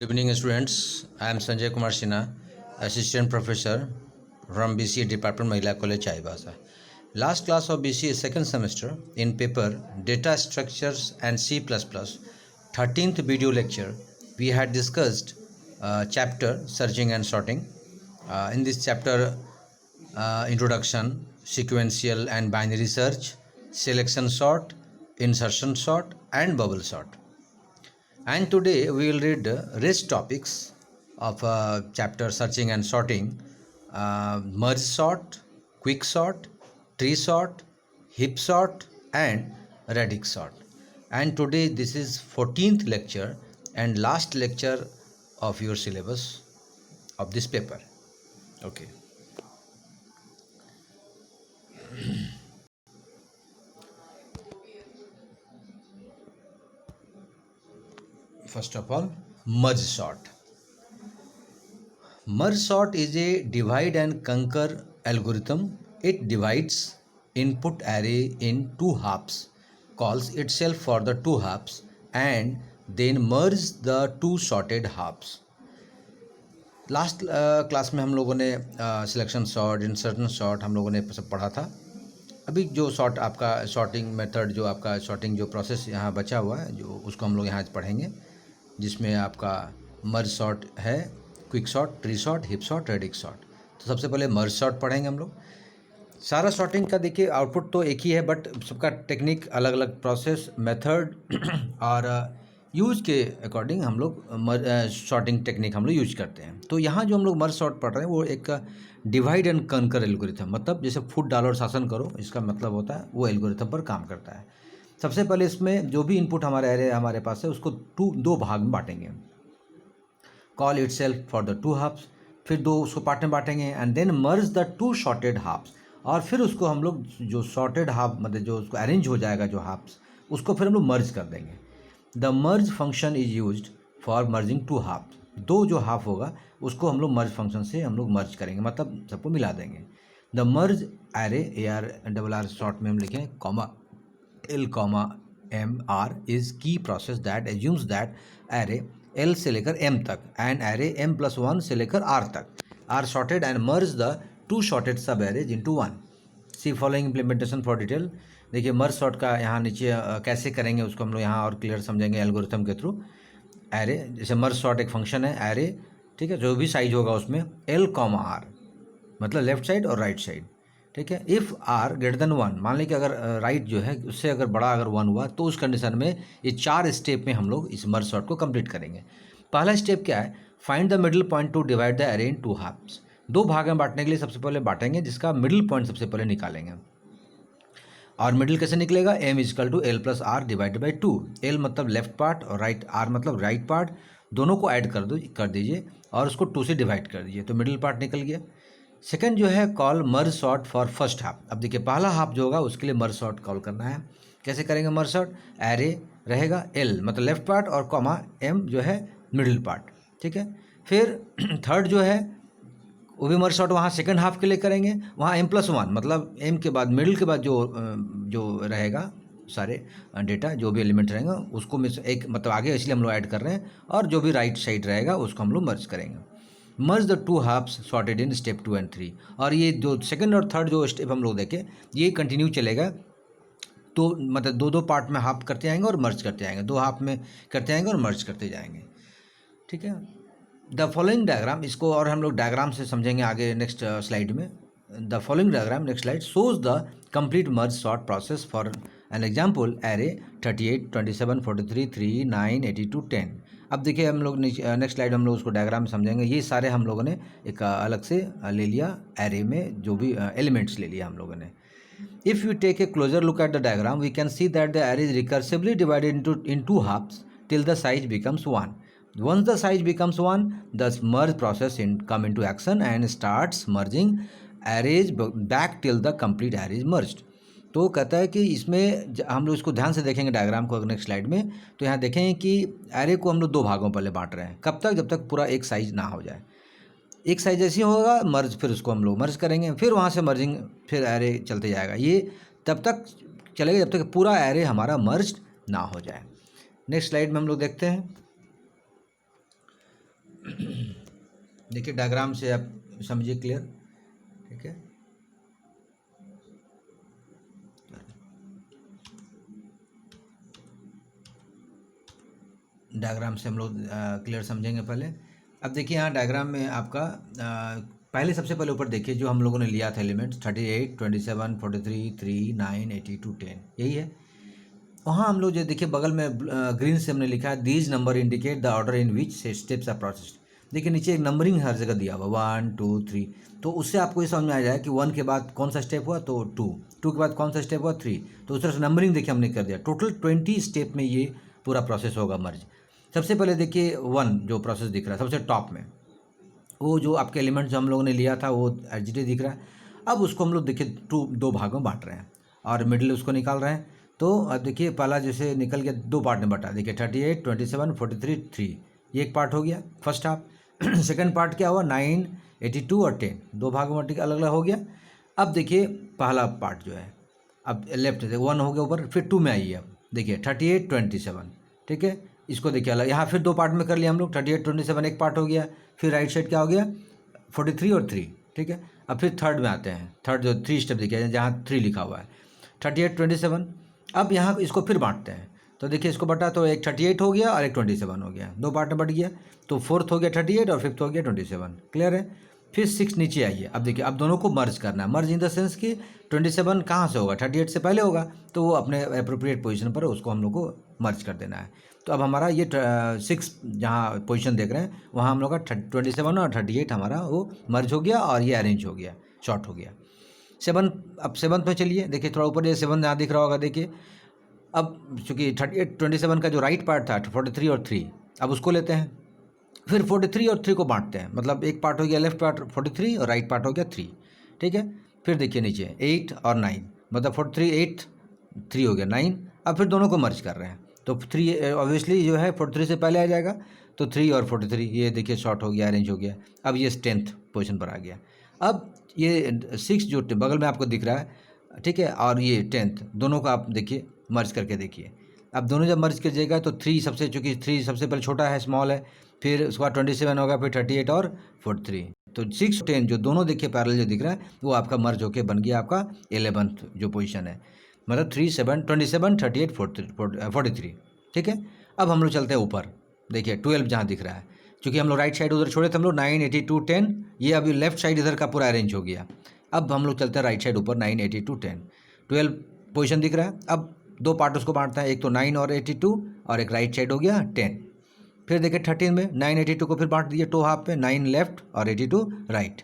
Good evening, students. I am Sanjay Kumar Sinha, Assistant Professor from BCA Department Mahila College, Chaibasa. Last class of BCA second semester in paper Data Structures and C++, 13th video lecture, we had discussed chapter Searching and Sorting. In this chapter, introduction, sequential and binary search, selection sort, insertion sort, and bubble sort. And today we will read rest topics of chapter Searching and Sorting, merge sort, quick sort, tree sort, heap sort, and radix sort. And today this is 14th lecture and last lecture of your syllabus of this paper. Okay. First of all, merge sort. Merge sort is a divide and conquer algorithm. It divides input array in two halves, calls itself for the two halves, and then merge the two sorted halves. Last class में हम लोगों ने selection sort, insertion sort हम लोगों ने सब पढ़ा था. अभी जो सॉर्ट आपका सॉर्टिंग मेथड, जो आपका सॉर्टिंग जो प्रोसेस यहाँ बचा हुआ है, जो उसको हम लोग यहाँ पढ़ेंगे, जिसमें आपका मर्ज सॉर्ट है, quick sort, tree sort, hip sort, radix sort. तो सबसे पहले मर्ज सॉर्ट पढ़ेंगे हम लोग. सारा सॉर्टिंग का देखिए आउटपुट तो एक ही है, बट सबका टेक्निक अलग अलग, प्रोसेस, मेथड और यूज़ के अकॉर्डिंग हम लोग सॉर्टिंग टेक्निक हम लोग यूज करते हैं. तो यहाँ जो हम लोग मर्ज सॉर्ट पढ़ रहे हैं वो एक डिवाइड एंड कनकर एल्गोरिथम, मतलब जैसे फुट डालो और शासन करो, इसका मतलब होता है वो एल्गोरिथम पर काम करता है. सबसे पहले इसमें जो भी इनपुट हमारे एरे हमारे पास है उसको दो भाग में बांटेंगे. Call itself for the two halves, फिर दो उसको पार्ट में बांटेंगे, and then merge the two sorted halves, और फिर उसको हम लोग जो शॉर्टेड हाफ मतलब जो उसको अरेंज हो जाएगा जो हाफ्स, उसको फिर हम लोग मर्ज कर देंगे. The merge function is used for merging two half. दो जो हाफ होगा उसको हम लोग मर्ज फंक्शन से हम लोग मर्ज करेंगे, मतलब सबको मिला देंगे. The merge array, AR short में हम लिखें, comma L comma MR is key process that assumes that array L से लेकर M तक एंड एरे M+1 से लेकर R तक are sorted and merge the two sorted sub arrays into one. See following implementation for detail. देखिए merge sort का यहाँ नीचे कैसे करेंगे उसको हम लोग यहाँ और क्लियर समझेंगे एल्गोरिथम के थ्रू. एरे, जैसे मर्ज सॉर्ट एक फंक्शन है एरे, ठीक है, जो भी साइज होगा उसमें L कॉमा R, मतलब लेफ्ट साइड और राइट साइड, ठीक है. इफ़ R ग्रेटर देन 1, मान लीजिए कि अगर राइट जो है उससे अगर बड़ा अगर 1 हुआ तो उस कंडीशन में ये 4 स्टेप में हम लोग इस मर्ज सॉर्ट को कंप्लीट करेंगे. पहला स्टेप क्या है? Find the middle point to divide the array in two halves. दो भाग में बांटने के लिए सबसे पहले बांटेंगे, जिसका मिडिल पॉइंट सबसे पहले निकालेंगे. और मिडिल कैसे निकलेगा? M is equal to L+ R divided by 2. L मतलब लेफ्ट पार्ट और राइट R मतलब राइट पार्ट, दोनों को ऐड कर दीजिए और उसको 2 से डिवाइड कर दीजिए, तो मिडिल पार्ट निकल गया. सेकंड जो है, call merge sort for first half. अब देखिए पहला हाफ जो होगा उसके लिए मर्ज सॉर्ट कॉल करना है. कैसे करेंगे मर्ज सॉर्ट? एरे रहेगा L मतलब लेफ्ट पार्ट और कॉमा M जो है मिडिल पार्ट, ठीक है. फिर थर्ड जो है वो भी मर्ज सॉर्ट वहाँ सेकंड हाफ के लिए करेंगे, वहाँ M+1 मतलब M के बाद मिडिल के बाद जो रहेगा सारे डेटा, जो भी एलिमेंट रहेगा उसको में एक मतलब आगे इसलिए हम लोग ऐड कर रहे हैं, और जो भी राइट साइड रहेगा उसको हम लोग मर्ज करेंगे. Merge the two halves sorted in step 2 and 3. और ये जो सेकंड और थर्ड जो स्टेप हम लोग देखें ये कंटिन्यू चलेगा. तो मतलब दो पार्ट में हाफ करते जाएंगे और मर्ज करते जाएंगे, दो हाफ में करते जाएंगे और मर्ज करते जाएंगे, ठीक है. द फॉलोइंग डायग्राम, इसको और हम लोग डायग्राम से समझेंगे आगे नेक्स्ट स्लाइड में. The following diagram next slide shows the complete merge sort process for an example array 38, 27, 43, 3, 9, 82, 10. अब देखिए हम लोग नेक्स्ट स्लाइड हम लोग उसको डायग्राम में समझेंगे. ये सारे हम लोगों ने एक अलग से ले लिया, एरे में जो भी एलिमेंट्स ले लिया हम लोगों ने. If you take a closer look at the diagram, we can see that the array is recursively divided in two halves till the size becomes 1. Once the size becomes 1, the merge process come into action and starts merging arrays back till the complete array is merged. तो कहता है कि इसमें हम लोग इसको ध्यान से देखेंगे डायग्राम को नेक्स्ट स्लाइड में, तो यहाँ देखेंगे कि एरे को हम लोग दो भागों पहले बांट रहे हैं. कब तक? जब तक पूरा एक साइज ना हो जाए. एक साइज जैसी होगा मर्ज, फिर उसको हम लोग मर्ज करेंगे, फिर वहाँ से मर्जिंग, फिर एरे चलते जाएगा. ये तब तक चलेगा जब तक पूरा एरे हमारा मर्ज ना हो जाए. नेक्स्ट स्लाइड में हम लोग देखते हैं. देखिए डायग्राम से आप समझिए क्लियर, ठीक है। डायग्राम से हम लोग क्लियर समझेंगे पहले। अब देखिए यहाँ डायग्राम में आपका पहले सबसे पहले ऊपर देखिए जो हम लोगों ने लिया था एलिमेंट्स 38, 27, 43, 3, 9, 82, 10, यही है। वहाँ हम लोग जो देखिए बगल में ग्रीन से हमने लिखा है these number indicate the order in which steps are processed. देखिए नीचे एक नंबरिंग हर जगह दिया हुआ 1 2 3, तो उससे आपको ये समझ में आ जाए कि 1 के बाद कौन सा स्टेप हुआ तो 2, 2 के बाद कौन सा स्टेप हुआ 3, तो उस तरह से नंबरिंग देखिए हमने कर दिया। टोटल 20 स्टेप में ये पूरा प्रोसेस होगा मर्ज। सबसे पहले देखिए 1 जो प्रोसेस दिख रहा है सबसे टॉप में, वो जो आपके एलिमेंट जो हम लोगों ने लिया था वो एडजेक्टिव दिख रहा है। अब उसको हम लोग देखिए दो भागों में बांट रहे हैं और मिडिल उसको निकाल रहे हैं। तो अब देखिए पहला जैसे निकल गया, दो पार्ट में बटा, देखिए 38, 27, 43, 3, ये एक पार्ट हो गया फर्स्ट हाफ। सेकंड पार्ट क्या हुआ 9, 82 और 10, दो भागों में अलग अलग हो गया। अब देखिए पहला पार्ट जो है अब लेफ्ट से 1 हो गया ऊपर, फिर 2 में आइए। अब देखिए 38, 27, ठीक है, इसको देखिए अलग, यहाँ फिर दो पार्ट में कर लिया हम लोग। 38, 27 एक पार्ट हो गया, फिर राइट साइड क्या हो गया 43 और 3, ठीक है। अब फिर थर्ड में आते हैं, थर्ड जो 3 स्टेप देखिए जहाँ 3 लिखा हुआ है 38, 27। अब यहाँ इसको फिर बांटते हैं, तो देखिए इसको बटा तो एक 38 हो गया और एक 27 हो गया, दो पार्ट में बट गया। तो फोर्थ हो गया 38 और फिफ्थ हो गया 27, क्लियर है। फिर 6 नीचे आइए। अब देखिए अब दोनों को मर्ज करना है, मर्ज इन द सेंस कि 27 कहाँ से होगा 38 से पहले होगा, तो वो अपने अप्रोप्रिएट पोजीशन पर उसको हम लोग को मर्ज कर देना है। तो अब हमारा ये 6 जहाँ पोजीशन देख रहे हैं वहाँ हम लोग का 27 और 38 हमारा वो मर्ज हो गया और ये अरेंज हो गया, शॉर्ट हो गया। 7, अब 7 में चलिए, देखिए थोड़ा ऊपर ये 7 जहाँ दिख रहा होगा, देखिए अब चूँकि 38, 27 का जो राइट पार्ट था 43 और 3, अब उसको लेते हैं। फिर 43 और 3 को बांटते हैं, मतलब एक पार्ट हो गया लेफ्ट पार्ट 43 और राइट पार्ट हो गया 3, ठीक है। फिर देखिए नीचे 8 और 9, मतलब 43, 8, 3 हो गया 9। अब फिर दोनों को मर्ज कर रहे हैं, तो 3 ऑब्वियसली जो है 43 से पहले आ जाएगा, तो 3 और 43 ये देखिए शॉर्ट हो गया, अरेंज हो गया। अब ये 10th पोजिशन पर आ गया। अब ये 6 जो बगल में आपको दिख रहा है, ठीक है, और ये 10th, दोनों को आप देखिए मर्ज करके देखिए। अब दोनों जब मर्ज कीजिएगा तो 3 सबसे, चूँकि 3 सबसे पहले छोटा है, स्मॉल है, फिर उसके बाद 27 होगा, फिर 38 और 43, तो 6, 10 जो दोनों देखिए पैरेलल जो दिख रहा है वो आपका मर्ज होके बन गया आपका 11th जो पोजीशन है, मतलब 3, 7, 27, 38, 43, ठीक है। अब हम लोग चलते हैं ऊपर, देखिए 12 जहाँ दिख रहा है, चूँकि हम लोग राइट साइड उधर छोड़े थे हम लोग 9, 82, 10, ये अभी लेफ्ट साइड इधर का पूरा अरेंज हो गया। अब हम लोग चलते हैं राइट साइड ऊपर 9, 82, 10, 12 पोजीशन दिख रहा है। अब दो पार्ट उसको बांटता है, एक तो 9 और 82 और एक राइट साइड हो गया 10। फिर देखिए 13 में 9, 82 को फिर बांट दिए 2 हाफ पे, 9 लेफ्ट और 82 राइट।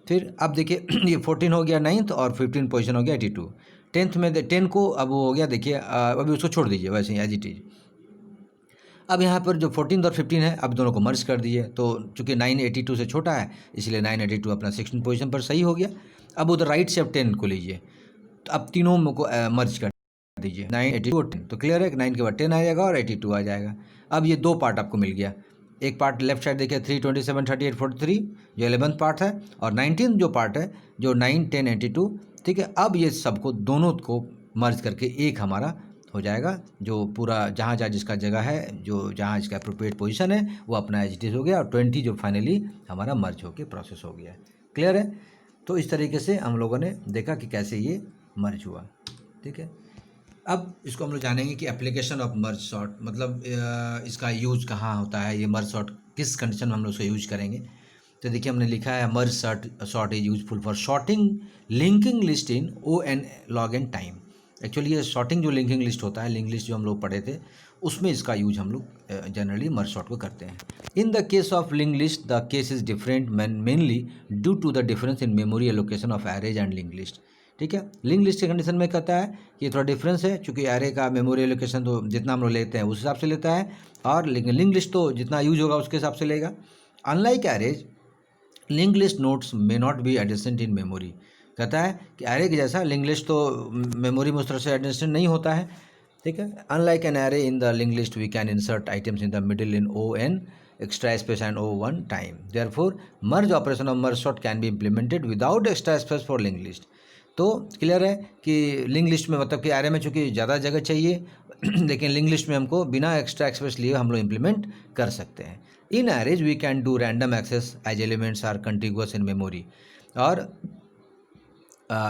फिर अब देखिए ये 14 हो गया 9th और 15 पोजीशन हो गया 82। 10th में 10 को अब वो हो गया, देखिए अभी उसको छोड़ दीजिए वैसे ही एज इट इज। अब यहाँ पर जो 14 और 15 है अब दोनों को मर्ज कर दिए, तो चूँकि 9, 82 से छोटा है इसलिए 9, 82 अपना 16 पोजीशन पर सही हो गया। अब उधर राइट से अब 10 को लीजिए, तो अब तीनों को मर्ज कर दीजिए 9, 82 और 10, तो क्लियर है कि 9 के बाद 10 आ जाएगा और 82 आ जाएगा। अब ये दो पार्ट आपको मिल गया, एक पार्ट लेफ्ट साइड देखिए 3, 27, 38, 43 जो 11th पार्ट है, और 19 जो पार्ट है जो 9, 10, 82, ठीक है। अब ये सबको दोनों को मर्ज करके एक हमारा हो जाएगा, जो पूरा जहाँ जहाँ जिसका जगह है, जो जहाँ इसका अप्रोप्रिएट पोजीशन है वो अपना एज इट इज हो गया, और 20 जो फाइनली हमारा मर्ज होके प्रोसेस हो गया, क्लियर है। तो इस तरीके से हम लोगों ने देखा कि कैसे ये मर्ज हुआ, ठीक है। अब इसको हम लोग जानेंगे कि एप्लीकेशन ऑफ मर्ज सॉर्ट, मतलब इसका यूज कहाँ होता है, ये मर्ज सॉर्ट किस कंडीशन में हम लोग इसको यूज करेंगे। तो देखिए हमने लिखा है merge sort is useful for sorting linking list in O(n) log n time. Actually ये शॉर्टिंग जो लिंकिंग लिस्ट होता है, लिंक लिस्ट जो हम लोग पढ़े थे उसमें इसका यूज हम लोग जनरली मर्ज सॉर्ट को करते हैं। In the case of link list the case is different mainly due to the difference in memory allocation of arrays and link list, ठीक है। लिंक लिस्ट के कंडीशन में कहता है कि थोड़ा डिफरेंस है, क्योंकि एरे का मेमोरी एलोकेशन तो जितना हम लोग लेते हैं उस हिसाब से लेता है, और लेकिन लिंक लिस्ट तो जितना यूज होगा उसके हिसाब से लेगा। Unlike arrays link list notes may not be adjacent in memory, कहता है कि एरे के जैसा लिंक लिस्ट तो मेमोरी में उस तरह से एडजेसेंट नहीं होता है, ठीक है। Unlike an array in the link list we can insert items in the middle in O(n) extra space and O(1) time. Therefore, merge operation of merge sort can be implemented without extra space for linked list. तो clear है कि link list में मतलब कि array में चूँकि ज़्यादा जगह चाहिए लेकिन लिंक लिस्ट में हमको बिना एक्स्ट्रा एक्सेस लिए हम लोग इम्प्लीमेंट कर सकते हैं। In arrays we can do random access as elements are contiguous in memory. और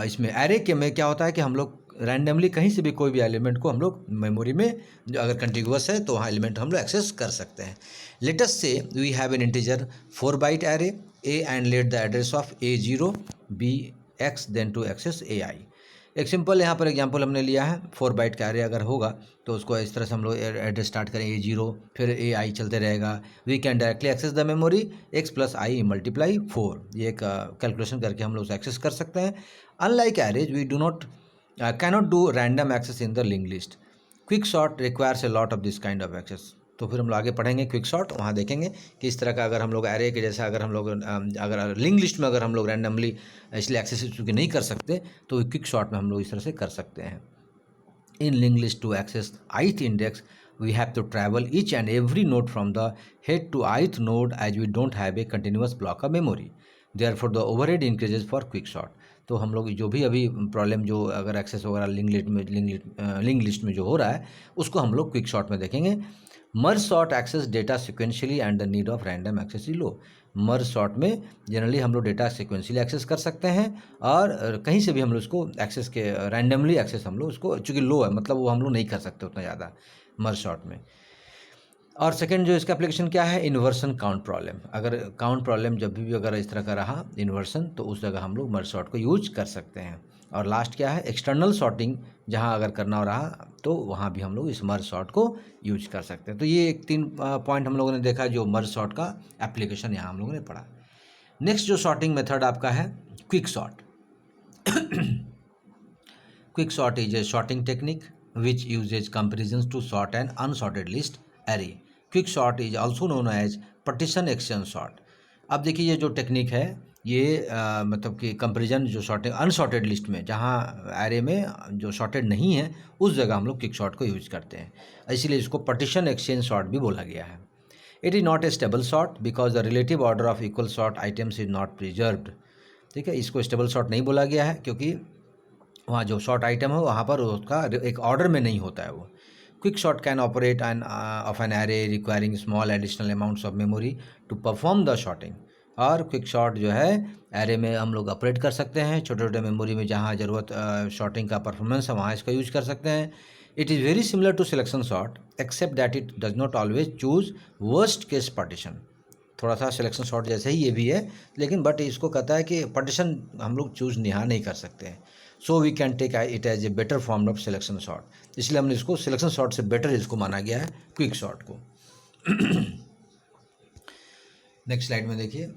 इसमें एरे के में क्या होता है कि हम लोग रैंडमली कहीं से भी कोई भी एलिमेंट को हम लोग मेमोरी में जो अगर कंटिगुअस है तो वहाँ एलिमेंट हम लोग एक्सेस कर सकते हैं। Let us say we have an integer 4 byte array A and let the address of A0 be x then to access AI। एक सिंपल यहाँ पर एग्जांपल हमने लिया है, 4 बाइट का एरे अगर होगा तो उसको इस तरह से हम लोग एड्रेस स्टार्ट करें A0 फिर AI चलते रहेगा। We can directly access the memory x + i × 4, ये एक कैलकुलेशन करके हम लोग उसे एक्सेस कर सकते हैं। Unlike arrays we do not cannot do random access in the linked list. Quicksort requires a lot of this kind of access. तो फिर हम लोग आगे पढ़ेंगे क्विकसॉर्ट, वहाँ देखेंगे कि इस तरह का अगर हम लोग एरे के जैसा अगर हम लोग अगर लिंक लिस्ट में अगर हम लोग रैंडमली इसलिए एक्सेस चूँकि नहीं कर सकते तो क्विकसॉर्ट में हम लोग इस तरह से कर सकते हैं। In link list to access ith index we have to travel each and every node from the head to ith node as we don't have a continuous block of memory. Therefore the overhead increases for quicksort. तो हम लोग जो भी अभी problem जो अगर access वगैरह link list में जो हो रहा है उसको हम लोग क्विक शॉर्ट में देखेंगे। Merge sort access data sequentially and the need of random access is low. Merge sort में जनरली हम लोग डेटा सिक्वेंशियली एक्सेस कर सकते हैं और कहीं से भी हम लोग उसको एक्सेस के रैंडमली एक्सेस हम लोग उसको चूँकि लो है मतलब वो हम लोग नहीं कर सकते उतना ज़्यादा मर्ज सॉर्ट में। और सेकंड जो इसका एप्लीकेशन क्या है, इन्वर्सन काउंट प्रॉब्लम। अगर काउंट प्रॉब्लम जब भी अगर इस तरह का रहा इन्वर्सन तो उस जगह हम लोग मर्ज सॉर्ट को यूज कर सकते हैं। और लास्ट क्या है, एक्सटर्नल सॉर्टिंग, जहां अगर करना रहा तो वहां भी हम लोग इस मर्ज सॉर्ट को यूज कर सकते हैं। तो ये 3 पॉइंट हम लोगों ने देखा जो मर्ज सॉर्ट का एप्लीकेशन यहाँ हम लोगों ने पढ़ा। नेक्स्ट जो सॉर्टिंग मेथड आपका है quick sort. Quick sort is a sorting technique which uses comparisons to sort an unsorted list array. Quick sort is also known as partition action sort. अब देखिए ये जो टेक्निक है ये मतलब कि कंपेरिजन जो सॉर्टिंग अनसॉर्टेड लिस्ट में जहाँ एरे में जो सॉर्टेड नहीं है उस जगह हम लोग क्विक सॉर्ट को यूज करते हैं, इसीलिए इसको पार्टीशन एक्सचेंज सॉर्ट भी बोला गया है। It is not a stable sort because the relative order of equal sort items is not preserved. ठीक है, इसको स्टेबल सॉर्ट नहीं बोला गया है क्योंकि वहाँ जो शॉर्ट आइटम है वहाँ पर उसका एक ऑर्डर में नहीं होता है वो। Quick sort can operate of an array requiring small additional amounts of memory to perform the sorting. और क्विक शॉर्ट जो है एरे में हम लोग ऑपरेट कर सकते हैं, छोटे छोटे मेमोरी में जहाँ ज़रूरत शॉर्टिंग का परफॉर्मेंस है वहाँ इसका यूज कर सकते हैं। It is very similar to selection sort except that it does not always choose worst case partition. थोड़ा सा सिलेक्शन शॉर्ट जैसे ही ये भी है लेकिन बट इसको कहता है कि पार्टीशन हम लोग चूज यहाँ नहीं कर सकते हैं। So we can take it as a better form of selection sort, इसलिए हमने इसको सिलेक्शन शॉर्ट से बेटर इसको माना गया है क्विक शॉर्ट को। नेक्स्ट स्लाइड में देखिए,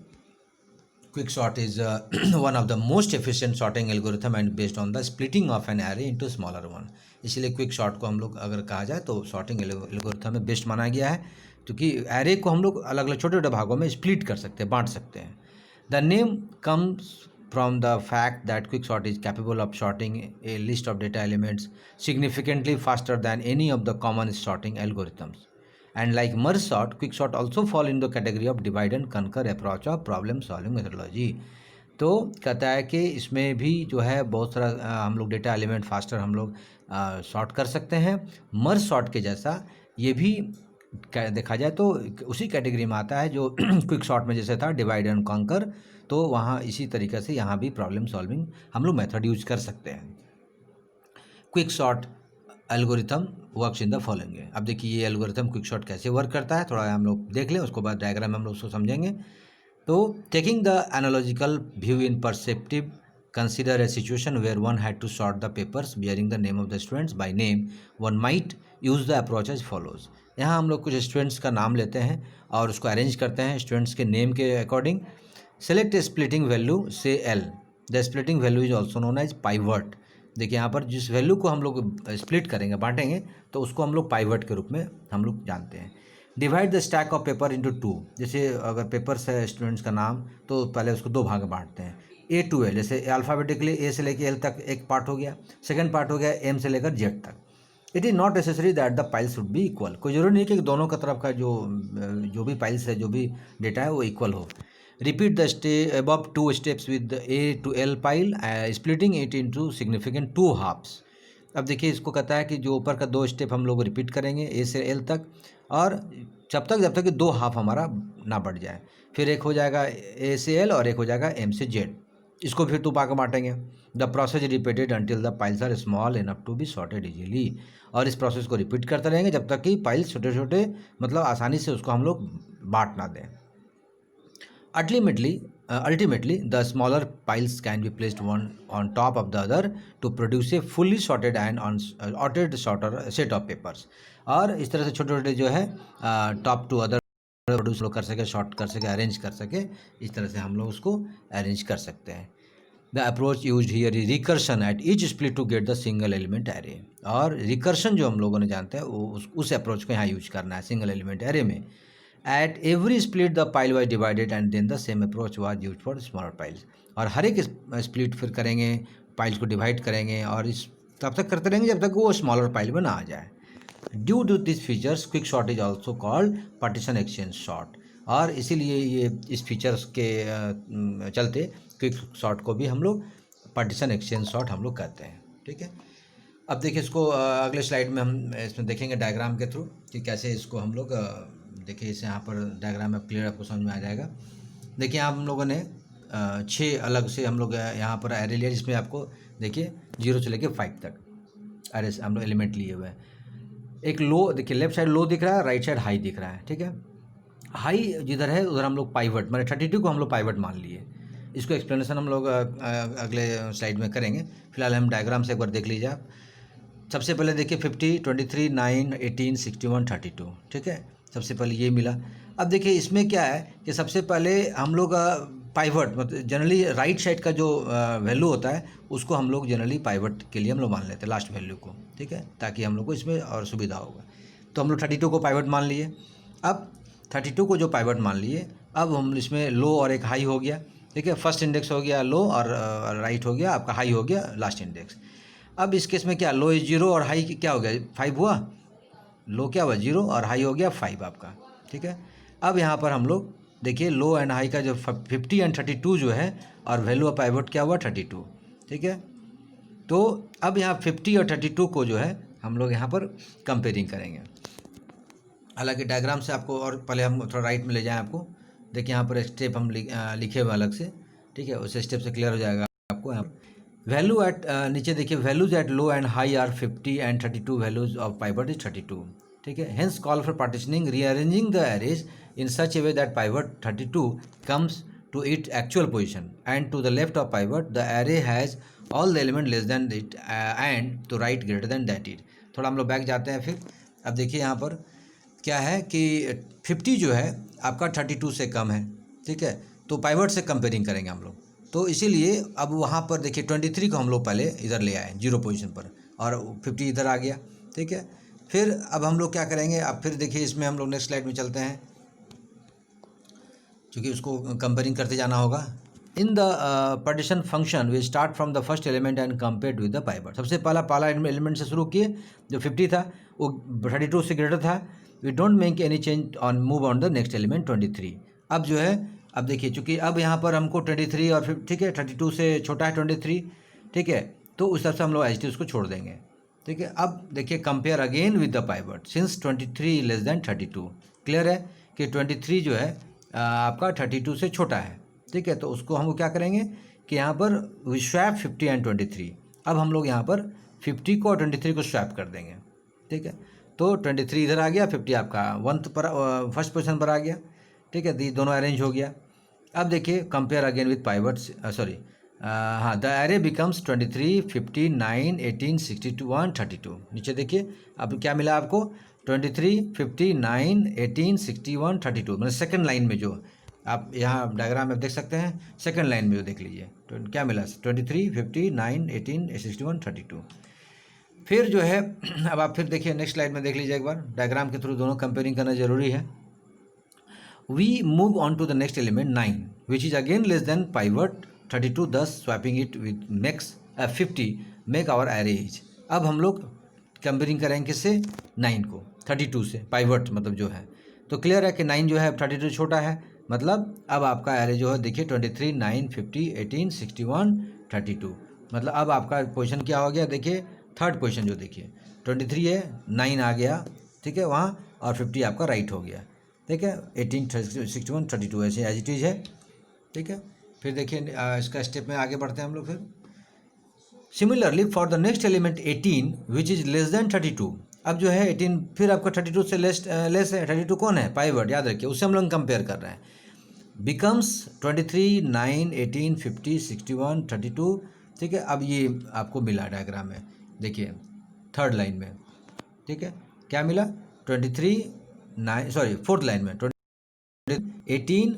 quick sort is one of the most efficient sorting algorithm and based on the splitting of an array into smaller one. इसलिए क्विक शॉर्ट को हम लोग अगर कहा जाए तो सॉर्टिंग एल्गोरिथम में बेस्ट माना गया है क्योंकि एरे को हम लोग अलग अलग छोटे छोटे भागों में स्प्लिट कर सकते हैं, बांट सकते हैं। The name comes from the fact that quicksort is capable of sorting a list of data elements significantly faster than any of the common sorting algorithms. And like merge sort, quicksort also fall in the category of divide and conquer approach of problem solving methodology. तो कहता है कि इसमें भी जो है बहुत सारा हम लोग डेटा एलिमेंट फास्टर हम लोग सॉर्ट कर सकते हैं। मर्ज सॉर्ट के जैसा ये भी देखा जाए तो उसी कैटेगरी में आता है जो क्विक शॉर्ट में जैसे था डिवाइड एंड कॉन्कर, तो वहाँ इसी तरीके से यहाँ भी प्रॉब्लम सॉल्विंग हम लोग मेथड यूज कर सकते हैं। Quick short algorithm works in the following. अब देखिए ये एल्गोरिथम क्विक शॉर्ट कैसे वर्क करता है थोड़ा हम लोग देख लें, उसके बाद डायग्राम में हम लोग उसको समझेंगे। तो taking the analogical view in perceptive consider a situation where one had to sort the papers bearing the name of the students by name, one might use the approach as follows. यहाँ हम लोग कुछ students का नाम लेते हैं और उसको अरेंज करते हैं स्टूडेंट्स के नेम के according. Select splitting value say L, the splitting value is also known as pivot. देखिए यहाँ पर जिस वैल्यू को हम लोग स्प्लिट करेंगे बांटेंगे तो उसको हम लोग पाइवट के रूप में हम लोग जानते हैं। Divide the stack of paper into 2, जैसे अगर पेपर्स है स्टूडेंट्स का नाम तो पहले उसको 2 भाग में बांटते हैं। ए टू एल, जैसे अल्फ़ाबेटिकली ए से लेकर एल तक एक पार्ट हो गया, सेकंड पार्ट हो गया एम से लेकर जेड तक। It is not necessary that the piles should be equal, कोई जरूरी नहीं कि दोनों का तरफ का जो भी पाइल्स है जो भी डेटा है वो इक्वल हो। Repeat the above two steps with the A to L pile, splitting it into significant two halves. अब देखिए इसको कहता है कि जो ऊपर का 2 स्टेप हम लोग रिपीट करेंगे ए से एल तक, और जब तक कि 2 हाफ हमारा ना बढ़ जाए। फिर एक हो जाएगा ए से एल और एक हो जाएगा एम से जेड। इसको फिर 2 पार्ट में बांटेंगे। The process repeated until the piles are small enough to be sorted easily. और इस प्रोसेस को रिपीट करते रहेंगे जब तक कि पाइल्स छोटे छोटे मतलब आसानी से उसको हम लोग बांट ना दें। Ultimately, the smaller piles can be placed one on top of the other to produce a fully sorted and ordered sorter set of papers. और इस तरह से छोटे छोटे जो है टॉप टू अदर प्रोड्यूस कर सके, शॉर्ट कर सके, अरेंज कर सके, इस तरह से हम लोग उसको अरेंज कर सकते हैं। The approach use here is recursion at each split to get the single element array. और रिकर्शन जो हम लोगों ने जानते हैं वो उस अप्रोच को यहाँ यूज करना है सिंगल एलिमेंट एरे में। At every split the pile was divided and then the same approach was used for smaller piles. और हर एक स्प्लिट फिर करेंगे, पाइल्स को डिवाइड करेंगे और इस तब तक करते रहेंगे जब तक वो स्मॉलर पाइल में ना आ जाए। Due to this features quick sort is also called partition exchange sort. और इसीलिए ये इस फीचर्स के चलते क्विक शॉर्ट को भी हम लोग पार्टीशन एक्सचेंज शॉर्ट हम लोग कहते हैं। ठीक है, अब देखिए इसको अगले स्लाइड में हम इसमें देखेंगे डायग्राम के थ्रू कि कैसे इसको हम लोग देखिए इसे यहाँ पर डायग्राम में क्लियर आपको समझ में आ जाएगा। देखिए यहाँ हम लोगों ने 6 अलग से हम लोग यहाँ पर एरे लिया जिसमें आपको देखिए 0 से लेके 5 तक एरे हम लोग एलिमेंट लिए हुए हैं। एक लो देखिए लेफ्ट साइड लो दिख रहा है, राइट साइड हाई दिख रहा है। ठीक है, हाई जिधर है उधर हम लोग पाइवट माने 32 को हम लोग पाइवट मान लिए। इसको एक्सप्लेनेशन हम लोग अगले स्लाइड में करेंगे। फिलहाल हम डायग्राम से एक बार देख लीजिए आप। सबसे पहले देखिए 50, 23, 9, 18, 61, 32। ठीक है, सबसे पहले ये मिला। अब देखिए इसमें क्या है कि सबसे पहले हम लोग पाइवट मतलब जनरली राइट साइड का जो वैल्यू होता है उसको हम लोग जनरली पाइवट के लिए हम लोग मान लेते हैं लास्ट वैल्यू को। ठीक है, ताकि हम लोग को इसमें और सुविधा होगा। तो हम लोग 32 को पाइवट मान लिए। अब 32 को जो पाइवट मान लिए, अब हम इसमें लो और एक हाई हो गया। ठीक है, फर्स्ट इंडेक्स हो गया लो और राइट हो गया आपका हाई हो गया लास्ट इंडेक्स। अब इस केस में क्या लो इज 0 और हाई क्या हो गया 5 हुआ। लो क्या हुआ 0 और हाई हो गया 5 आपका। ठीक है, अब यहाँ पर हम लोग देखिए लो एंड हाई का जो 50 एंड 32 जो है और वैल्यू ऑफ पाइवट क्या हुआ 32। ठीक है, तो अब यहाँ 50 और 32 को जो है हम लोग यहाँ पर कंपेयरिंग करेंगे। हालांकि डायग्राम से आपको और पहले हम थोड़ा राइट में ले जाएं आपको। देखिए यहाँ पर एक स्टेप हम लिखे हुए अलग से। ठीक है, उस स्टेप से क्लियर हो जाएगा आपको। यहाँ वैल्यू एट नीचे देखिए values at low and high are 50 and 32 values of pivot is 32। ठीक है, hence call for partitioning rearranging the arrays in such a way that pivot 32 comes to it actual position and to the left of pivot the array has all the element less than it and to right greater than that it. थोड़ा हम लोग back जाते हैं फिर। अब देखिए यहाँ पर क्या है कि 50 जो है आपका 32 से कम है। ठीक है, तो पाइवट से कंपेयरिंग करेंगे हम लोग। तो इसीलिए अब वहाँ पर देखिए 23 को हम लोग पहले इधर ले आए 0 पोजीशन पर और 50 इधर आ गया। ठीक है, फिर अब हम लोग क्या करेंगे, अब फिर देखिए इसमें हम लोग नेक्स्ट स्लाइड में चलते हैं क्योंकि उसको कंपेयरिंग करते जाना होगा। In the partition function we start from the first element and compared with the pivot. सबसे पहला एलिमेंट से शुरू किए जो 50 था वो 32 से ग्रेटर था। We don't make any change on move on the next element 23। अब जो है अब देखिए चूँकि अब यहाँ पर हमको 23 और फिर ठीक है 32 से छोटा है 23। ठीक है, तो उस हिसाब से हम लोग एच टी उसको छोड़ देंगे। ठीक है, अब देखिए compare again with the pivot since 23 less than 32। Clear है कि 23 जो है आपका 32 से छोटा है। ठीक है, तो उसको हम क्या करेंगे कि यहाँ पर वी स्वैप 50 एंड 23। अब हम लोग यहाँ पर 50 को और 23 को स्वैप कर देंगे। ठीक है, तो 23 इधर आ गया, 50 आपका फर्स्ट पोजीशन पर आ गया। ठीक है, दोनों अरेंज हो गया। अब देखिए compare again with pivot sorry हाँ द एरे बिकम्स 23, 50, 9, 18, 61, 32। नीचे देखिए अब क्या मिला आपको 23, 50, 9, 18, 61, 32 मतलब सेकंड लाइन में जो आप यहाँ डायग्राम में देख सकते हैं सेकंड लाइन में जो देख लीजिए तो क्या मिला 23, 50, 9, 18, 61, 32। फिर जो है अब आप फिर देखिए नेक्स्ट स्लाइड में देख लीजिए एक बार डायग्राम के थ्रू दोनों कंपेयरिंग करना जरूरी है। We move on to the next element 9 which is again less than pivot 32 thus swapping it with makes 50 make our array is। अब हम लोग कंपेयरिंग करेंगे किससे 9 को 32 से पाइवट मतलब जो है। तो क्लियर है कि 9 जो है 32 छोटा है मतलब अब आपका एरे जो है देखिए 23, 9, 50, 18, 61, 32, मतलब अब आपका पोजीशन क्या हो गया देखिए, थर्ड पोजीशन जो देखिए 23 है, 9 आ गया, ठीक है वहाँ, और 50 आपका राइट हो गया, ठीक है, 18, 61, 32 ऐसे एज इट इज़ है, ठीक है। फिर देखिए इसका स्टेप में आगे बढ़ते हैं हम लोग। फिर similarly for the next element 18 which is less than 32, अब जो है 18 फिर आपका 32 से लेस है, 32 कौन है, पाइवट, याद रखिए, उससे हम लोग कंपेयर कर रहे हैं, बिकम्स 23, 9, 18, 50, 61, 32, ठीक है। अब ये आपको मिला डायग्राम में, देखिए थर्ड लाइन में, ठीक है, क्या मिला, 23, 9, सॉरी फोर्थ लाइन में 18,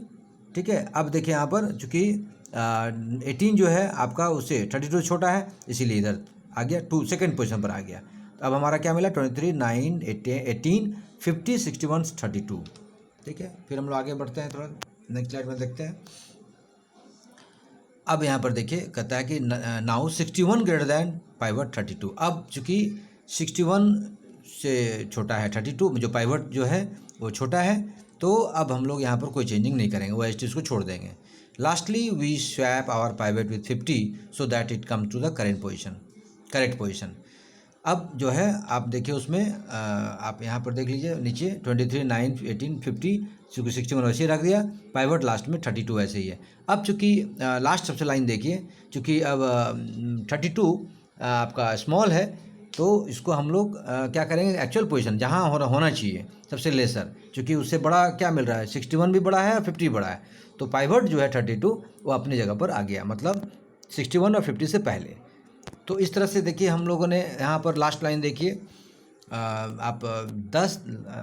ठीक है। अब देखिए यहाँ पर चूँकि 18 जो है आपका उससे 32 छोटा है, इसीलिए इधर आ गया, टू सेकेंड पोजीशन पर आ गया। तो अब हमारा क्या मिला, 23, 9, 18, 50, 61, 32, ठीक है। फिर हम लोग आगे बढ़ते हैं, थोड़ा नेक्स्ट स्लाइड में देखते हैं। अब यहाँ पर देखिए कहता है कि नाउ 61 ग्रेटर दैन पाइवट 32, अब चूँकि 61 से छोटा है 32, जो पाइवट जो है वो छोटा है, तो अब हम लोग यहाँ पर कोई चेंजिंग नहीं करेंगे, वो एच को छोड़ देंगे। Lastly we swap our pivot with 50 so that it come to the correct position. अब जो है आप देखिए उसमें आप यहाँ पर देख लीजिए नीचे 23, 9, 18, 50, चूँकि 61 वैसे ही रख दिया, पाइवट लास्ट में 32 ऐसे ही है। अब चूँकि लास्ट सबसे लाइन देखिए, चूँकि अब 32 आपका स्मॉल है, तो इसको हम लोग क्या करेंगे, एक्चुअल पोजीशन जहाँ होना चाहिए सबसे लेसर, चूँकि उससे बड़ा क्या मिल रहा है, 61 भी बड़ा है और 50 बड़ा है, तो पाइवट जो है 32 वो अपनी जगह पर आ गया, मतलब 61 और 50 से पहले। तो इस तरह से देखिए हम लोगों ने यहाँ पर लास्ट लाइन देखिए, आप 10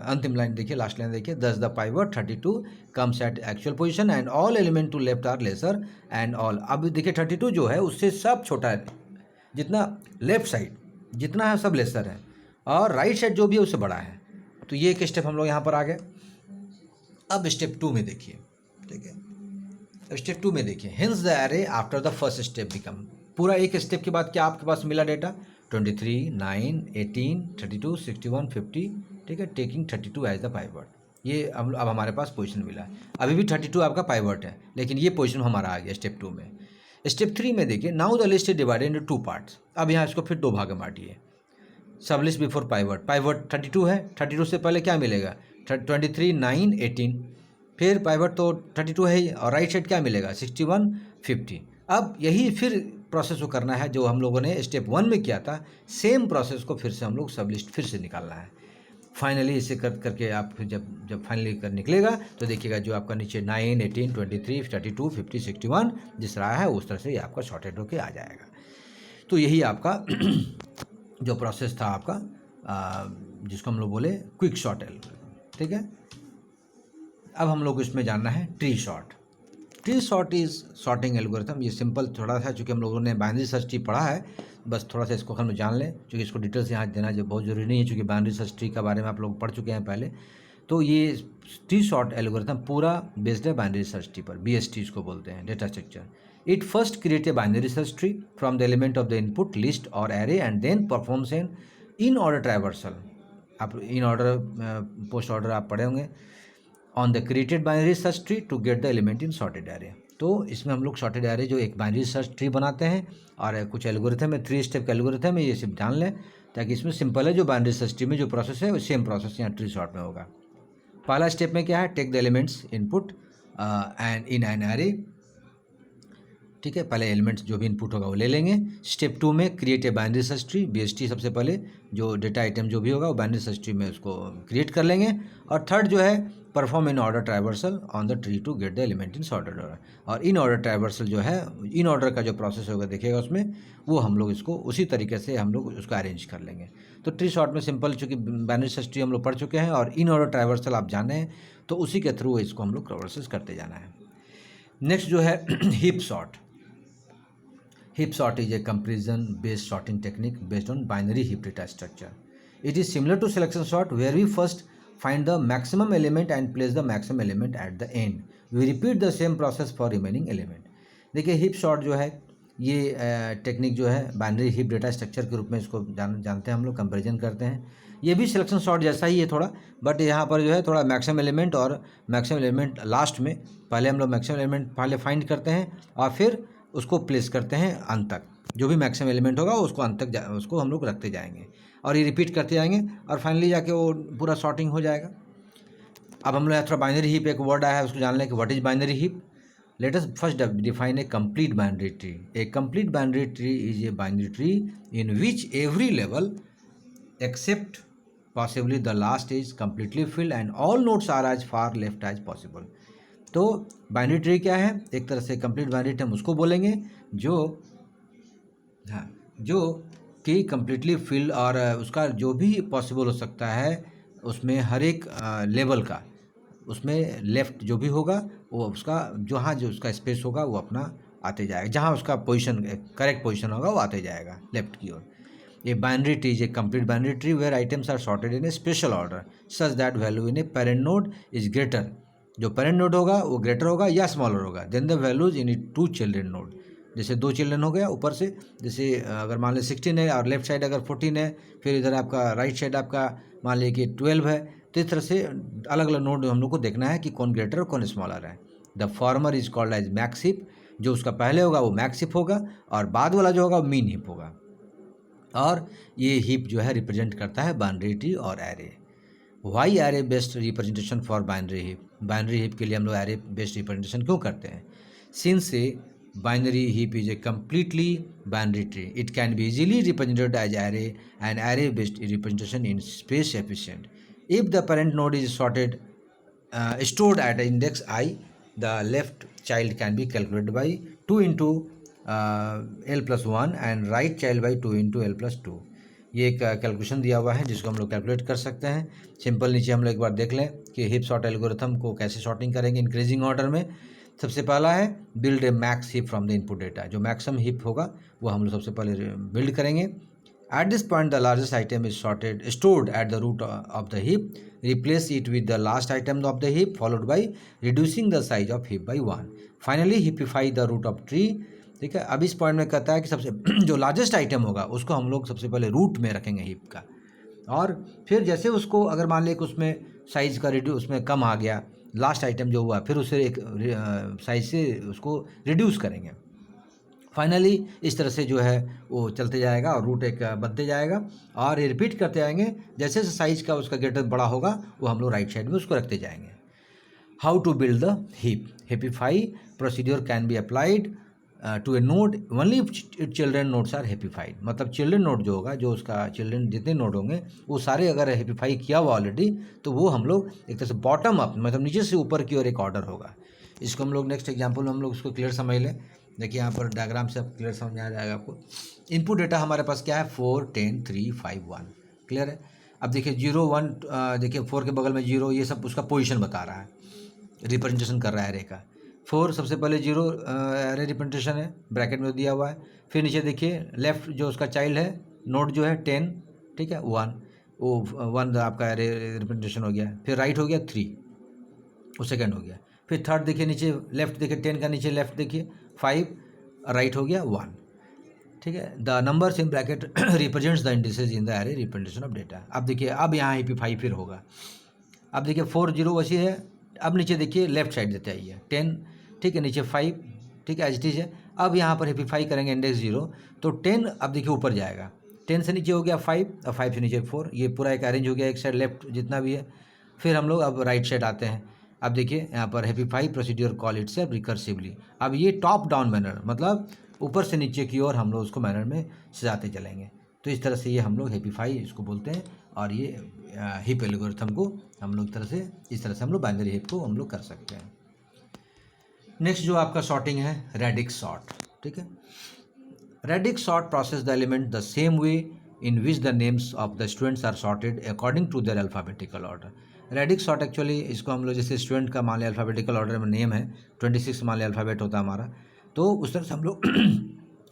अंतिम लाइन देखिए, लास्ट लाइन देखिए, 10 the pivot 32 comes at actual position and all element to left are lesser and all. अब देखिए 32 जो है उससे सब छोटा है, जितना लेफ्ट साइड जितना है सब लेसर है, और राइट साइड जो भी है उससे बड़ा है। तो ये एक स्टेप हम लोग यहाँ पर आ गए। अब स्टेप 2 में देखिए, ठीक है, अब स्टेप 2 में देखिए, hints the array after the first step become, पूरा एक स्टेप के बाद क्या आपके पास मिला डेटा, 23, 9, 18, 32, 61, 50, ठीक है, टेकिंग 32 एज द पाइवट। ये अब हमारे पास पोजीशन मिला है, अभी भी 32 आपका पाइवट है, लेकिन ये पोजीशन हमारा आ गया स्टेप 2 में। स्टेप 3 में देखिए, now the list is divided into 2 parts, अब यहाँ इसको फिर 2 भाग में बांटिए। सब लिस्ट बिफोर पाइवट 32 है, 32 से पहले क्या मिलेगा, 23, 9, 18, फिर पाइवट तो 32 है ही, और राइट साइड क्या मिलेगा, 61, 50। अब यही फिर प्रोसेस को करना है जो हम लोगों ने स्टेप 1 में किया था, सेम प्रोसेस को फिर से हम लोग सब लिस्ट फिर से निकालना है। फाइनली इसे करके आप फिर जब फाइनली कर निकलेगा तो देखिएगा जो आपका नीचे 9, 18, 23, 32, 50, 61 जिस रहा है उस तरह से ये आपका शॉर्टेड होके आ जाएगा। तो यही आपका जो प्रोसेस था आपका, जिसको हम लोग बोले क्विक शॉर्ट एल्गोरिथम, ठीक है। अब हम लोग इसमें जानना है tree sort. Tree sort is sorting algorithm. ये सिंपल थोड़ा सा, चूँकि हम लोगों ने बाइनरी सर्च ट्री पढ़ा है, बस थोड़ा सा इसको हम जान लें, क्योंकि इसको डिटेल्स यहाँ देना जो बहुत ज़रूरी नहीं है, चूँकि बाइनरी सर्च ट्री के बारे में आप लोग पढ़ चुके हैं पहले। तो ये ट्री शॉर्ट एल्गोरिथम पूरा बेस्ड है बाइनरी सर्च ट्री पर, BST इसको बोलते हैं, data structure. It first create a binary search tree from the element of the input list और array and then performs an in order traversal. आप in order post order आप पढ़े होंगे, on the created binary search tree to get the element in sorted array. तो इसमें हम लोग sorted array जो एक बाइनरी सर्च ट्री बनाते हैं, और कुछ एल्गोरिथम है, 3 स्टेप का एल्गोरिथम है, ये सिर्फ जान लें ताकि इसमें सिंपल है, जो बाइनरी सर्च ट्री में जो प्रोसेस है वो सेम प्रोसेस यहाँ ट्री शॉर्ट में होगा। पहला स्टेप में क्या है, take the elements input and in an array, ठीक है, पहले एलिमेंट्स जो भी इनपुट होगा वो ले लेंगे। स्टेप 2 में create a binary search tree, BST सबसे पहले जो डेटा आइटम जो भी होगा वो बाइनरी सर्च ट्री में उसको क्रिएट कर लेंगे। और थर्ड जो है perform in order traversal on the tree to get the element in sorted order. और इन ऑर्डर ट्राइवर्सल जो है, इन ऑर्डर का जो प्रोसेस होगा देखिएगा उसमें, वो हम लोग इसको उसी तरीके से हम लोग उसको अरेंज कर लेंगे। तो ट्री शॉर्ट में सिंपल, चूँकि बाइनरी सर्च ट्री हम लोग पढ़ चुके हैं और इन ऑर्डर ट्राइवर्सल आप जाने हैं, तो उसी के थ्रू इसको हम लोग ट्राइवर्सल करते जाना है। नेक्स्ट जो है heap sort. Heap sort is a comparison-based sorting technique based on binary heap data structure. It is similar to selection sort, where we first find the maximum element and place the maximum element at the end. We repeat the same process for remaining element. देखिए heap sort जो है ये technique जो है binary heap data structure के रूप में इसको जानते हैं हम लोग, कंपैरिजन करते हैं। ये भी सिलेक्शन सॉर्ट जैसा ही है थोड़ा, बट यहाँ पर जो है थोड़ा मैक्सिमम एलिमेंट और मैक्सिमम एलिमेंट लास्ट में, पहले हम लोग मैक्सिमम एलिमेंट पहले फाइंड करते हैं और फिर उसको प्लेस करते हैं अंत तक। जो भी मैक्सिमम एलिमेंट होगा उसको अंत तक उसको हम लोग रखते जाएंगे और ये रिपीट करते जाएंगे और फाइनली जाके वो पूरा सॉर्टिंग हो जाएगा। अब हम लोग थोड़ा बाइनरी हीप, एक वर्ड आया है उसको जान लें कि what is binary heap. Let us first define a complete binary tree. A complete binary tree is a binary tree in which every level except possibly the last is completely filled and all nodes are as far left as possible. तो binary tree क्या है? एक तरह से complete binary tree हम उसको बोलेंगे जो कि कम्प्लीटली फिल और उसका जो भी पॉसिबल हो सकता है उसमें हर एक लेवल का, उसमें लेफ़्ट जो भी होगा वो उसका जहाँ जो उसका स्पेस होगा वो अपना आते जाएगा, जहाँ उसका पोजीशन करेक्ट पोजीशन होगा वो आते जाएगा लेफ़्ट की ओर। ये binary tree is a complete binary tree where items are sorted in a special order such that value in a parent node is greater. जो पेरेंट नोड होगा वो ग्रेटर होगा या स्मॉलर होगा then the values in two children node. जैसे 2 children हो गया ऊपर से, जैसे अगर मान लें 16 है और लेफ्ट साइड अगर 14 है, फिर इधर आपका राइट साइड आपका मान लीजिए कि 12 है। तो इस तरह से अलग अलग नोड हम लोग को देखना है कि कौन ग्रेटर और कौन स्मॉलर है। The former is called as max heap, जो उसका पहले होगा वो मैक्स हीप होगा और बाद वाला जो होगा वो मीन हीप होगा। और ये हीप जो है रिप्रेजेंट करता है बाइनरी ट्री और array. Why array based representation for binary heap? Binary heap के लिए हम लोग एरे बेस्ड रिप्रेजेंटेशन क्यों करते हैं? Since A binary heap is a completely binary tree, it can be easily represented as array and array based representation in space efficient. If the parent node is stored at index I, the left child can be calculated by 2 into l plus 1 and right child by 2 into l plus 2. ये एक calculation दिया हुआ है जिसको हम लोग calculate कर सकते हैं। सिंपल नीचे हम लोग एक बार देख लें कि हीप सॉर्ट एल्गोरिथम को कैसे सॉर्टिंग करेंगे इंक्रीजिंग ऑर्डर में। सबसे पहला है build a max heap from the input data. जो मैक्सिमम हीप होगा वो हम लोग सबसे पहले बिल्ड करेंगे। At this point the largest item is stored at the root of the heap, replace it with the last item of the heap followed by reducing the size of heap by 1, finally heapify the root of tree. ठीक है, अब इस point में कहता है कि सबसे जो लार्जेस्ट आइटम होगा उसको हम लोग सबसे पहले रूट में रखेंगे हीप का, और फिर जैसे उसको अगर मान लें कि उसमें साइज़ का उसमें कम आ गया, लास्ट आइटम जो हुआ, फिर उसे एक साइज से उसको रिड्यूस करेंगे। फाइनली इस तरह से जो है वो चलते जाएगा और रूट एक बनते जाएगा और ये रिपीट करते जाएंगे। जैसे जैसे साइज का उसका ग्रेटर बड़ा होगा वो हम लोग राइट साइड में उसको रखते जाएंगे। How to build the heap? Heapify procedure can be applied to a node only if children nodes are heapified. मतलब चिल्ड्रन नोड जो होगा, जो उसका चिल्ड्रन जितने नोड होंगे वो सारे अगर हेपीफाई किया हुआ ऑलरेडी, तो वो हम लोग एक तरह से बॉटम अप, मतलब नीचे से ऊपर की ओर एक ऑर्डर होगा। इसको हम लोग नेक्स्ट एग्जाम्पल में हम लोग उसको क्लियर समझ लें। देखिए यहाँ पर डायग्राम से आप क्लियर समझ आ जाएगा आपको। इनपुट डेटा हमारे पास क्या है? 4 10 3 5 1। क्लियर है? अब देखिए 0 1, देखिए 4 के बगल में 0, ये सब उसका पोजिशन बता रहा है, रिप्रेजेंटेशन कर रहा है एरे का। 4 सबसे पहले 0 एरे रिप्रेजेंटेशन है, ब्रैकेट में दिया हुआ है। फिर नीचे देखिए लेफ्ट जो उसका चाइल्ड है नोड जो है 10, ठीक है, 1, वो 1 आपका एरे रिप्रेजेंटेशन हो गया। फिर राइट हो गया 3, वो सेकेंड हो गया। फिर थर्ड देखिए नीचे लेफ्ट देखिए 10 का नीचे लेफ्ट देखिए 5, राइट हो गया 1। ठीक है, the numbers in bracket represents the indices in the array representation of data. अब देखिए अब यहाँ AP5 फिर होगा। अब देखिए 4 0 वैसी है। अब नीचे देखिए लेफ्ट साइड देते आइए 10, ठीक है, नीचे 5, ठीक है, एज इट इज है। अब यहाँ पर हेपीफाई करेंगे इंडेक्स 0, तो 10 अब देखिए ऊपर जाएगा, 10 से नीचे हो गया 5 और 5 से नीचे 4, ये पूरा एक अरेंज हो गया एक साइड लेफ्ट जितना भी है। फिर हम लोग अब राइट साइड आते हैं। अब देखिए यहाँ पर हेपीफाई प्रोसीड्योर कॉल इट से रिकर्सिवली। अब ये टॉप डाउन मैनर, मतलब ऊपर से नीचे की ओर हम लोग उसको मैनर में सजाते चलेंगे। तो इस तरह से ये हम लोग हेपीफाई इसको बोलते हैं, और ये हीप एल्गोरिथम को हम लोग इस तरह से हम लोग बाइनरी हीप को हम लोग कर सकते हैं। नेक्स्ट जो आपका सॉर्टिंग है रेडिक्स सॉर्ट। ठीक है, radix sort process the element the same way in which the names of the students are sorted according to their alphabetical order. Radix sort actually इसको हम लोग जैसे स्टूडेंट का मान लिया अल्फ़ाबेटिकल ऑर्डर में नेम है 26 मान लिया अल्फ़ाबेट होता है हमारा, तो उस तरह से हम लोग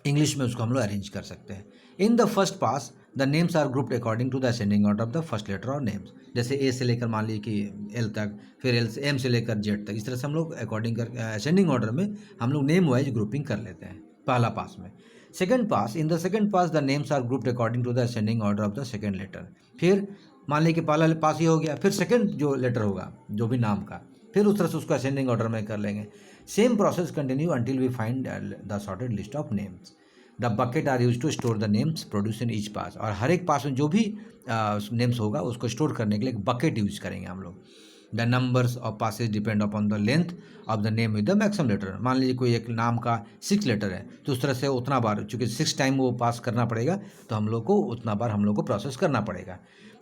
इंग्लिश में उसको हम लोग अरेंज कर सकते हैं। In the first pass the names are grouped according to the ascending order of the first letter और नेम्स। जैसे ए से लेकर मान लीजिए कि एल तक, फिर एल से एम से लेकर जेड तक, इस तरह से हम लोग अकॉर्डिंग कर असेंडिंग ऑर्डर में हम लोग नेम वाइज ग्रुपिंग कर लेते हैं। पहला पास में। Second pass, in the second pass the names are grouped according to the ascending order of the second letter. फिर मान लीजिए कि पहला पास ये हो गया, फिर सेकंड जो लेटर होगा जो भी नाम का, फिर उस तरह से उसको असेंडिंग ऑर्डर में कर लेंगे। Same process continue until we find the sorted list of names. The bucket are use to store the names produce in each pass. और हर एक पास में जो भी नेम्स होगा उसको स्टोर करने के लिए एक बकेट यूज करेंगे हम लोग। The numbers of passes depend upon the length of the name with the maximum letter. मान लीजिए कोई एक नाम का 6 लेटर है, तो उस तरह से उतना बार, चूँकि 6 टाइम वो पास करना पड़ेगा, तो हम लोग को उतना बार हम लोग को प्रोसेस करना पड़ेगा।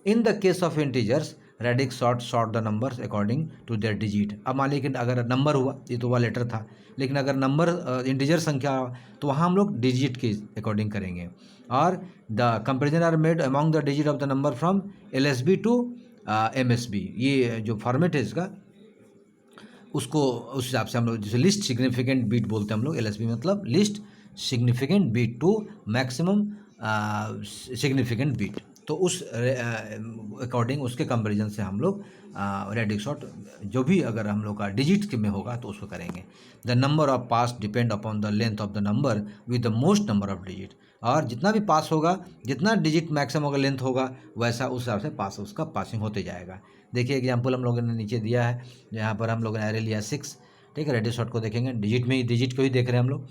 In the case of integers radix sort the numbers according to their digit. अब मान लीजिए कि अगर नंबर हुआ, ये तो वह लेटर था, लेकिन अगर नंबर इंटीजर संख्या, तो वहाँ हम लोग डिजिट के अकॉर्डिंग करेंगे। और the comparison are made among the digit of the number from LSB to MSB। ये जो फॉर्मेट है इसका, उसको उस हिसाब से हम लोग, जैसे लिस्ट सिग्निफिकेंट बीट बोलते हैं हम लोग, LSB मतलब least significant bit to maximum significant bit. तो उस अकॉर्डिंग, उसके कंपैरिजन से हम लोग रेडिक्स सॉर्ट जो भी अगर हम लोग का डिजिट में होगा तो उसको करेंगे। The number of pass depend upon the length of the number with the most number of digit. और जितना भी पास होगा, जितना डिजिट मैक्सिमम होगा, लेंथ होगा, वैसा उस हिसाब से पास उसका पासिंग होते जाएगा। देखिए एग्जांपल हम लोगों ने नीचे दिया है, यहाँ पर हम लोगों ने एरे लिया 6, ठीक है। रेडिक्स सॉर्ट को देखेंगे, डिजिट में ही, डिजिट को ही देख रहे हैं हम लोग।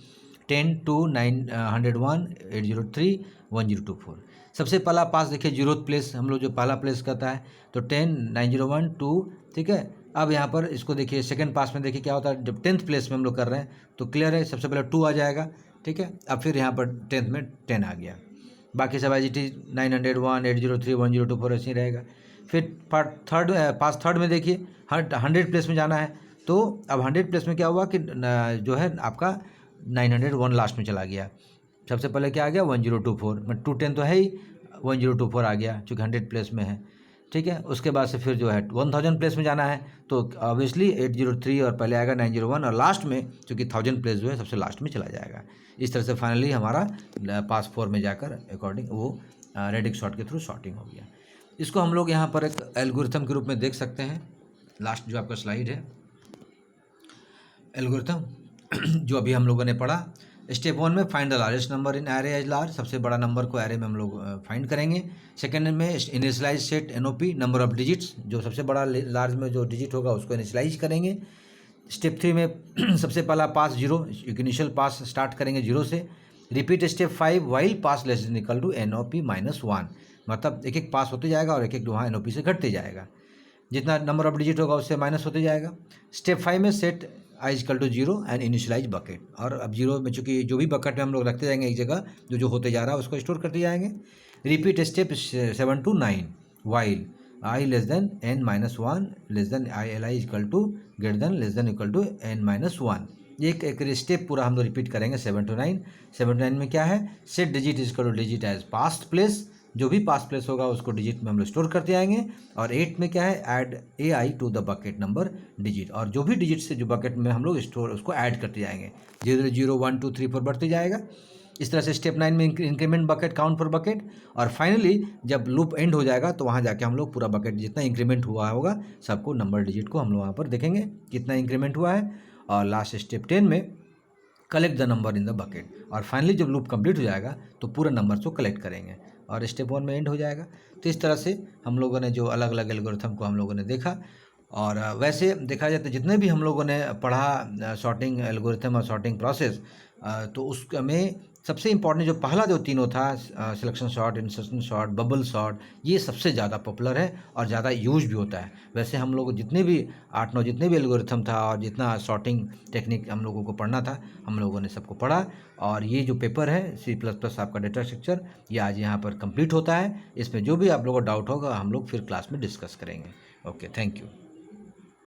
10 2 901 803 1024। सबसे पहला पास देखिए, जीरोथ प्लेस हम लोग जो पहला प्लेस करता है, तो 10 901 2, ठीक है। अब यहाँ पर इसको देखिए, सेकंड पास में देखिए क्या होता है, जब 10th प्लेस में हम लोग कर रहे हैं तो क्लियर है, सबसे पहले 2 आ जाएगा, ठीक है। अब फिर यहाँ पर 10th में 10 आ गया, बाकी सब एज इट इज 901 803 1024 ऐसे ही रहेगा। फिर थर्ड में देखिए 100 प्लेस में जाना है, तो अब 100 प्लेस में क्या हुआ कि जो है आपका 901 लास्ट में चला गया। सबसे पहले क्या आ गया, 1024 में 210 तो है ही, 1024 आ गया चूँकि 100 प्लेस में है, ठीक है। उसके बाद से फिर जो है 1000 प्लेस में जाना है, तो ऑब्वियसली 803 और पहले आएगा 901, और लास्ट में चूँकि 1000 प्लेस जो है सबसे लास्ट में चला जाएगा। इस तरह से फाइनली हमारा पास 4 में जाकर अकॉर्डिंग वो रेडिक्स सॉर्ट के थ्रू सॉर्टिंग हो गया। इसको हम लोग यहाँ पर एक एल्गोरिथम के रूप में देख सकते हैं। लास्ट जो आपका स्लाइड है, एल्गोरिथम जो अभी हम लोगों ने पढ़ा। स्टेप 1 में find the largest number in array as large, सबसे बड़ा नंबर को एरे में हम लोग फाइंड करेंगे। सेकंड में initialize set NOP, number of digits, जो सबसे बड़ा लार्ज में जो डिजिट होगा उसको इनिशियलाइज करेंगे। स्टेप 3 में सबसे पहला पास 0, इनिशियल पास स्टार्ट करेंगे 0 से। Repeat step 5 while pass less than equal to NOP -1, मतलब एक एक पास होते जाएगा और एक एक वहाँ NOP से घटते जाएगा, जितना नंबर ऑफ डिजिट होगा उससे माइनस होते जाएगा। स्टेप 5 में set i equal to 0 and initialize bucket, और अब 0 में चूँकि जो भी बकेट में हम लोग रखते जाएंगे एक जगह, जो होते जा रहा है उसको स्टोर करते जाएंगे। Repeat step 7 to 9 while i less than n-1 less than li equal to greater than less than equal to n-1। एक स्टेप पूरा हम लोग रिपीट करेंगे 7 to 9। 7 to 9 में क्या है, set digit equal to digit as past place, जो भी पास्ट प्लेस होगा उसको डिजिट में हम लोग स्टोर करते आएंगे। और 8 में क्या है, add AI to the bucket number digit, और जो भी डिजिट से जो बकेट में हम लोग स्टोर उसको ऐड करते जाएंगे, 0 0 1 2 3 4 बढ़ते जाएगा। इस तरह से स्टेप 9 में increment bucket, count for bucket, और फाइनली जब लूप एंड हो जाएगा तो वहाँ जाके हम लोग पूरा बकेट जितना इंक्रीमेंट हुआ होगा सबको नंबर डिजिट को हम लोग वहाँ पर देखेंगे कितना इंक्रीमेंट हुआ है। और लास्ट स्टेप 10 में collect the number in the bucket, और फाइनली जब लूप कंप्लीट हो जाएगा तो पूरे नंबर को कलेक्ट करेंगे और स्टेप 1 में एंड हो जाएगा। तो इस तरह से हम लोगों ने जो अलग अलग एल्गोरिथम को हम लोगों ने देखा। और वैसे देखा जाए तो जितने भी हम लोगों ने पढ़ा सॉर्टिंग एल्गोरिथम और सॉर्टिंग प्रोसेस, तो उसमें सबसे इम्पॉर्टेंट जो पहला जो तीनों था, selection sort, insertion sort, bubble sort, ये सबसे ज़्यादा पॉपुलर है और ज़्यादा यूज भी होता है। वैसे हम लोग जितने भी 8-9 जितने भी एल्गोरिथम था और जितना सॉर्टिंग टेक्निक हम लोगों को पढ़ना था, हम लोगों ने सबको पढ़ा। और ये जो पेपर है C++ आपका डेटा स्ट्रक्चर, ये आज यहाँ पर कंप्लीट होता है। इसमें जो भी आप लोगों को डाउट होगा हम लोग फिर क्लास में डिस्कस करेंगे। Okay, thank you.